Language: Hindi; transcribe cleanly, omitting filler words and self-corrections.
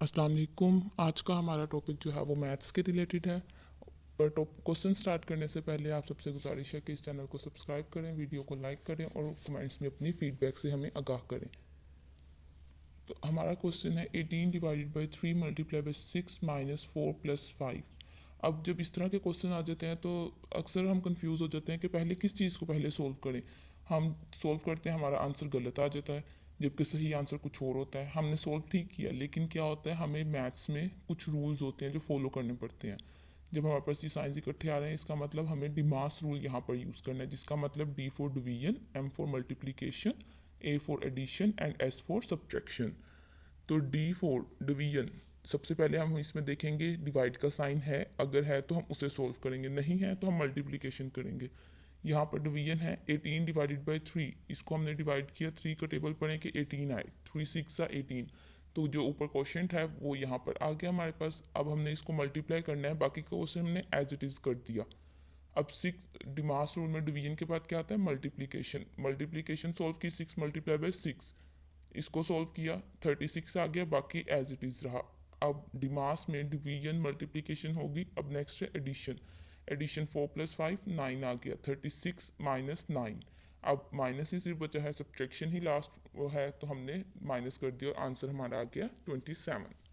अस्सलाम वालेकुम। आज का हमारा टॉपिक जो है वो मैथ्स के रिलेटेड है। पर क्वेश्चन स्टार्ट करने से पहले आप सबसे गुजारिश है कि इस चैनल को सब्सक्राइब करें, वीडियो को लाइक करें और कमेंट्स में अपनी फीडबैक से हमें आगाह करें। तो हमारा क्वेश्चन है 18 divided by 3 multiply by 6 minus 4 plus 5। अब जब इस तरह के क्वेश्चन आ जाते हैं तो अक्सर हम कंफ्यूज हो जाते हैं कि पहले किस चीज़ को पहले सोल्व करें। हम सोल्व करते हैं, हमारा आंसर गलत आ जाता है, जबकि सही आंसर कुछ और होता है। हमने सोल्व ठीक किया, लेकिन क्या होता है, हमें मैथ्स में कुछ रूल्स होते हैं जो फॉलो करने पड़ते हैं। जब हमारे पास ये साइंस इकट्ठे आ रहे हैं, इसका मतलब हमें डिमास रूल यहाँ पर यूज़ करना है, जिसका मतलब D for division, M for multiplication, A for addition and S for subtraction. तो डी फोर डिवीजन, सबसे पहले हम इसमें देखेंगे डिवाइड का साइन है, अगर है तो हम उसे सोल्व करेंगे, नहीं है तो हम मल्टीप्लिकेशन करेंगे। यहाँ पर डिवीजन है 18 डिवाइडेड बाई 3, इसको हमने डिवाइड किया, 3 का टेबल पढ़ें कि 18 आए, 3 6 18। तो जो ऊपर क्वेश्चन है वो यहाँ पर आ गया हमारे पास। अब हमने इसको मल्टीप्लाई करना है, बाकी को उसे हमने एज इट इज़ कर दिया। अब 6 डिमास रूल में डिवीजन के बाद क्या आता है, मल्टीप्लिकेशन। मल्टीप्लिकेशन सोल्व की, 6 मल्टीप्लाई बाई 6, इसको सोल्व किया, 36 आ गया, बाकी एज इट इज़ रहा। अब डिमास में डिवीजन मल्टीप्लिकेशन होगी। अब नेक्स्ट है एडिशन। एडिशन 4 प्लस 5 9 आ गया, 36 माइनस 9। अब माइनस ही सिर्फ बचा है, सब्ट्रैक्शन ही लास्ट है, तो हमने माइनस कर दिया और आंसर हमारा आ गया 27।